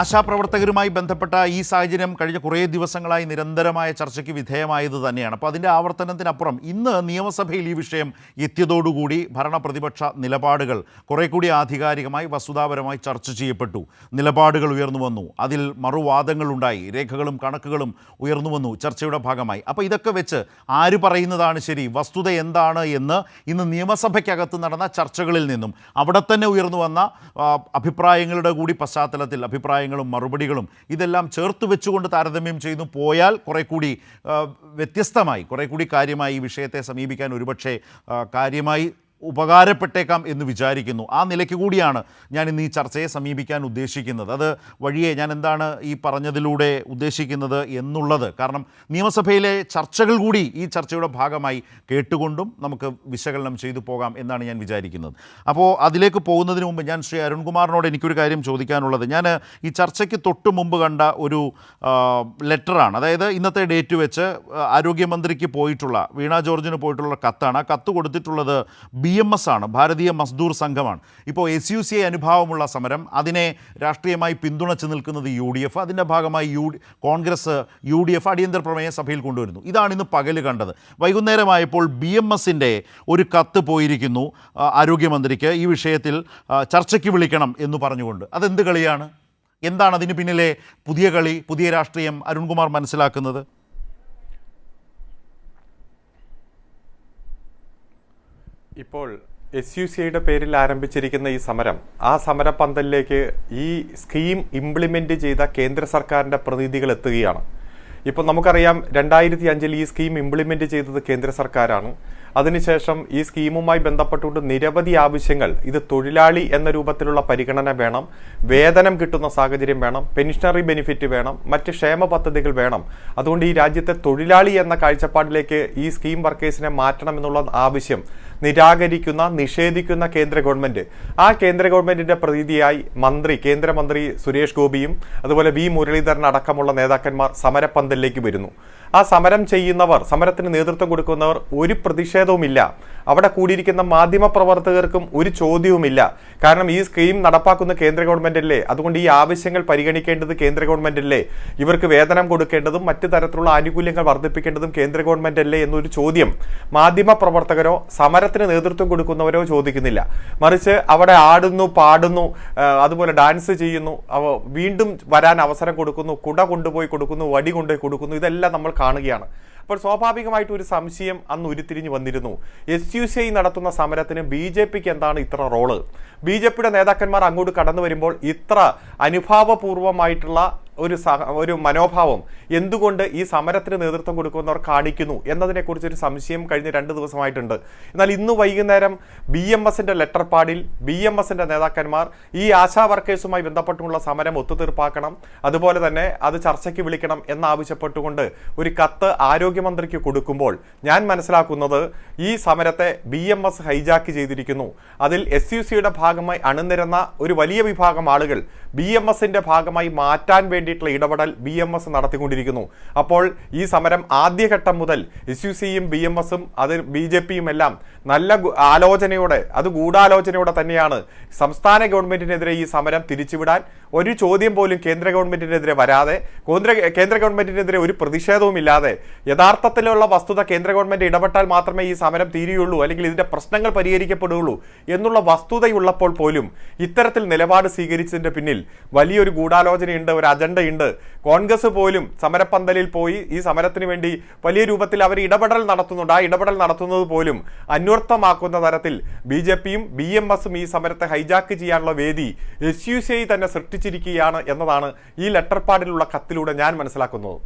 ആശാപ്രവർത്തകരുമായി ബന്ധപ്പെട്ട ഈ സാഹചര്യം കഴിഞ്ഞ കുറേ ദിവസങ്ങളായി നിരന്തരമായ ചർച്ചയ്ക്ക് വിധേയമായത് തന്നെയാണ്. അപ്പോൾ അതിൻ്റെ ആവർത്തനത്തിനപ്പുറം ഇന്ന് നിയമസഭയിൽ ഈ വിഷയം എത്തിയതോടുകൂടി ഭരണപ്രതിപക്ഷ നിലപാടുകൾ കുറേ കൂടി ആധികാരികമായി വസ്തുതാപരമായി ചർച്ച ചെയ്യപ്പെട്ടു. നിലപാടുകൾ ഉയർന്നു വന്നു, അതിൽ മറുവാദങ്ങളുണ്ടായി, രേഖകളും കണക്കുകളും ഉയർന്നു വന്നു ചർച്ചയുടെ ഭാഗമായി. അപ്പോൾ ഇതൊക്കെ വെച്ച് ആര് പറയുന്നതാണ് ശരി, വസ്തുത എന്താണ് എന്ന് ഇന്ന് നിയമസഭയ്ക്കകത്ത് നടന്ന ചർച്ചകളിൽ നിന്നും അവിടെ തന്നെ ഉയർന്നു വന്ന അഭിപ്രായങ്ങളുടെ കൂടി പശ്ചാത്തലത്തിൽ അഭിപ്രായങ്ങളും മറുപടികളും ഇതെല്ലാം ചേർത്ത് വെച്ചുകൊണ്ട് താരതമ്യം ചെയ്തു പോയാൽ കുറേ കൂടി വ്യത്യസ്തമായി, കുറേ കൂടി കാര്യമായി ഈ വിഷയത്തെ സമീപിക്കാൻ ഒരുപക്ഷെ കാര്യമായി ഉപകാരപ്പെട്ടേക്കാം എന്ന് വിചാരിക്കുന്നു. ആ നിലയ്ക്ക് കൂടിയാണ് ഞാൻ ഇന്ന് ഈ ചർച്ചയെ സമീപിക്കാൻ ഉദ്ദേശിക്കുന്നത്. അത് വഴിയെ ഞാൻ എന്താണ് ഈ പറഞ്ഞതിലൂടെ ഉദ്ദേശിക്കുന്നത് എന്നുള്ളത് കാരണം നിയമസഭയിലെ ചർച്ചകൾ കൂടി ഈ ചർച്ചയുടെ ഭാഗമായി കേട്ടുകൊണ്ടും നമുക്ക് വിശകലനം ചെയ്തു പോകാം എന്നാണ് ഞാൻ വിചാരിക്കുന്നത്. അപ്പോൾ അതിലേക്ക് പോകുന്നതിന് മുമ്പ് ഞാൻ ശ്രീ അരുൺകുമാറിനോട് എനിക്കൊരു കാര്യം ചോദിക്കാനുള്ളത്, ഞാൻ ഈ ചർച്ചയ്ക്ക് തൊട്ട് മുമ്പ് കണ്ട ഒരു ലെറ്ററാണ്. അതായത് ഇന്നത്തെ ഡേറ്റ് വെച്ച് ആരോഗ്യമന്ത്രിക്ക് പോയിട്ടുള്ള, വീണ ജോർജിന് പോയിട്ടുള്ള കത്താണ്. ആ കത്ത് കൊടുത്തിട്ടുള്ളത് BMS ആണ്, ഭാരതീയ മസ്ദൂർ സംഘമാണ്. ഇപ്പോൾ SUCI അനുഭാവമുള്ള സമരം, അതിനെ രാഷ്ട്രീയമായി പിന്തുണച്ച് നിൽക്കുന്നത് UDF, അതിൻ്റെ ഭാഗമായി കോൺഗ്രസ് UDF അടിയന്തര പ്രമേയ സഭയിൽ കൊണ്ടുവരുന്നു. ഇതാണ് ഇന്ന് പകല് കണ്ടത്. വൈകുന്നേരമായപ്പോൾ BMSൻ്റെ ഒരു കത്ത് പോയിരിക്കുന്നു ആരോഗ്യമന്ത്രിക്ക് ഈ വിഷയത്തിൽ ചർച്ചയ്ക്ക് വിളിക്കണം എന്ന് പറഞ്ഞുകൊണ്ട്. അതെന്ത് കളിയാണ്? എന്താണ് അതിന് പിന്നിലെ പുതിയ കളി, പുതിയ രാഷ്ട്രീയം അരുൺകുമാർ മനസ്സിലാക്കുന്നത്? ഇപ്പോൾ SUCIയുടെ പേരിൽ ആരംഭിച്ചിരിക്കുന്ന ഈ സമരം, ആ സമരപന്തലിലേക്ക് ഈ സ്കീം ഇംപ്ലിമെൻ്റ് ചെയ്ത കേന്ദ്ര സർക്കാരിൻ്റെ പ്രതിനിധികൾ എത്തുകയാണ്. ഇപ്പോൾ നമുക്കറിയാം 2005 ഈ സ്കീം ഇംപ്ലിമെൻ്റ് ചെയ്തത് കേന്ദ്ര സർക്കാരാണ്. അതിനുശേഷം ഈ സ്കീമുമായി ബന്ധപ്പെട്ടുകൊണ്ട് നിരവധി ആവശ്യങ്ങൾ, ഇത് തൊഴിലാളി എന്ന രൂപത്തിലുള്ള പരിഗണന വേണം, വേതനം കിട്ടുന്ന സാഹചര്യം വേണം, പെൻഷനറി ബെനിഫിറ്റ് വേണം, മറ്റ് ക്ഷേമ പദ്ധതികൾ വേണം. അതുകൊണ്ട് ഈ രാജ്യത്തെ തൊഴിലാളി എന്ന കാഴ്ചപ്പാടിലേക്ക് ഈ സ്കീം വർക്കേഴ്സിനെ മാറ്റണം എന്നുള്ള ആവശ്യം നിഷേധിക്കുന്ന കേന്ദ്ര ഗവൺമെന്റ്, ആ കേന്ദ്ര ഗവൺമെന്റിന്റെ പ്രതിനിധിയായി കേന്ദ്രമന്ത്രി സുരേഷ് ഗോപിയും അതുപോലെ V മുരളീധരൻ അടക്കമുള്ള നേതാക്കന്മാർ സമരപന്തലിലേക്ക് വരുന്നു. ആ സമരം ചെയ്യുന്നവർ, സമരത്തിന് നേതൃത്വം കൊടുക്കുന്നവർ ഒരു പ്രതിഷേധവുമില്ല. അവിടെ കൂടിയിരിക്കുന്ന മാധ്യമ പ്രവർത്തകർക്കും ഒരു ചോദ്യവുമില്ല. കാരണം ഈ സ്കീം നടപ്പാക്കുന്ന കേന്ദ്ര ഗവൺമെന്റ് അല്ലേ, അതുകൊണ്ട് ഈ ആവശ്യങ്ങൾ പരിഗണിക്കേണ്ടത് കേന്ദ്ര ഗവൺമെന്റ് അല്ലേ, ഇവർക്ക് വേതനം കൊടുക്കേണ്ടതും മറ്റു തരത്തിലുള്ള ആനുകൂല്യങ്ങൾ വർദ്ധിപ്പിക്കേണ്ടതും കേന്ദ്ര ഗവൺമെന്റ് അല്ലേ എന്നൊരു ചോദ്യം മാധ്യമ പ്രവർത്തകരോ സമരത്തിന് നേതൃത്വം കൊടുക്കുന്നവരോ ചോദിക്കുന്നില്ല. മറിച്ച് അവിടെ ആടുന്നു, പാടുന്നു, അതുപോലെ ഡാൻസ് ചെയ്യുന്നു, വീണ്ടും വരാൻ അവസരം കൊടുക്കുന്നു, കുട കൊണ്ടുപോയി കൊടുക്കുന്നു, വടി കൊണ്ടുപോയി കൊടുക്കുന്നു. ഇതെല്ലാം നമ്മൾ കാണുകയാണ്. അപ്പോൾ സ്വാഭാവികമായിട്ട് ഒരു സംശയം അന്ന് ഉരുത്തിരിഞ്ഞു വന്നിരുന്നു. SUCI നടത്തുന്ന സമരത്തിന് BJPക്ക് എന്താണ് ഇത്ര റോള്? BJPയുടെ നേതാക്കന്മാർ അങ്ങോട്ട് കടന്നു വരുമ്പോൾ ഇത്ര അനുഭാവപൂർവമായിട്ടുള്ള ഒരു മനോഭാവം എന്തുകൊണ്ട് ഈ സമരത്തിന് നേതൃത്വം കൊടുക്കുന്നവർ കാണിക്കുന്നു എന്നതിനെക്കുറിച്ചൊരു സംശയം കഴിഞ്ഞ 2 ദിവസമായിട്ടുണ്ട്. എന്നാൽ ഇന്ന് വൈകുന്നേരം BMSന്റെ ലെറ്റർ പാഡിൽ BMSന്റെ നേതാക്കന്മാർ ഈ ആശാ വർക്കേഴ്സുമായി ബന്ധപ്പെട്ടുള്ള സമരം ഒത്തുതീർപ്പാക്കണം, അതുപോലെ തന്നെ അത് ചർച്ചയ്ക്ക് വിളിക്കണം എന്നാവശ്യപ്പെട്ടുകൊണ്ട് ഒരു കത്ത് ആരോഗ്യമന്ത്രിക്ക് കൊടുക്കുമ്പോൾ ഞാൻ മനസ്സിലാക്കുന്നത് ഈ സമരത്തെ BMS ഹൈജാക്ക് ചെയ്തിരിക്കുന്നു. അതിൽ SUCയുടെ ഭാഗമായി അണിനിരന്ന ഒരു വലിയ വിഭാഗം ആളുകൾ BMSന്റെ ഭാഗമായി മാറ്റാൻ വേണ്ടിയിട്ടുള്ള ഇടപെടൽ BMS നടത്തിക്കൊണ്ടിരിക്കുന്നു. അപ്പോൾ ഈ സമരം ആദ്യഘട്ടം മുതൽ SUCയും BMSും അത് BJPയും എല്ലാം നല്ല ആലോചനയോടെ, അത് ഗൂഢാലോചനയോടെ തന്നെയാണ് സംസ്ഥാന ഗവൺമെന്റിനെതിരെ ഈ സമരം തിരിച്ചുവിടാൻ ഒരു ചോദ്യം പോലും കേന്ദ്ര ഗവൺമെന്റിനെതിരെ വരാതെ, കേന്ദ്ര ഗവൺമെന്റിനെതിരെ ഒരു പ്രതിഷേധവും ഇല്ലാതെ, യഥാർത്ഥത്തിലുള്ള വസ്തുത കേന്ദ്ര ഗവൺമെന്റ് ഇടപെട്ടാൽ മാത്രമേ ഈ സമരം തീരുകയുള്ളൂ, അല്ലെങ്കിൽ ഇതിന്റെ പ്രശ്നങ്ങൾ പരിഹരിക്കപ്പെടുകയുള്ളൂ എന്നുള്ള വസ്തുതയുള്ളപ്പോൾ പോലും ഇത്തരത്തിൽ നിലപാട് സ്വീകരിച്ചതിന്റെ പിന്നിൽ വലിയൊരു ഗൂഢാലോചനയുണ്ട്, ഒരു അജണ്ടയുണ്ട്. കോൺഗ്രസ് പോലും സമരപന്തലിൽ പോയി ഈ സമരത്തിന് വേണ്ടി വലിയ രൂപത്തിൽ അവർ ഇടപെടൽ നടത്തുന്നുണ്ട്. ആ ഇടപെടൽ നടത്തുന്നത് പോലും അന്വർത്ഥമാക്കുന്ന തരത്തിൽ BJPയും BMSും ഈ സമരത്തെ ഹൈജാക്ക് ചെയ്യാനുള്ള വേദി SUCI തന്നെ സൃഷ്ടിച്ചിരിക്കുകയാണ് എന്നതാണ് ഈ ലെറ്റർ പാഡിലുള്ള കത്തിലൂടെ ഞാൻ മനസ്സിലാക്കുന്നത്.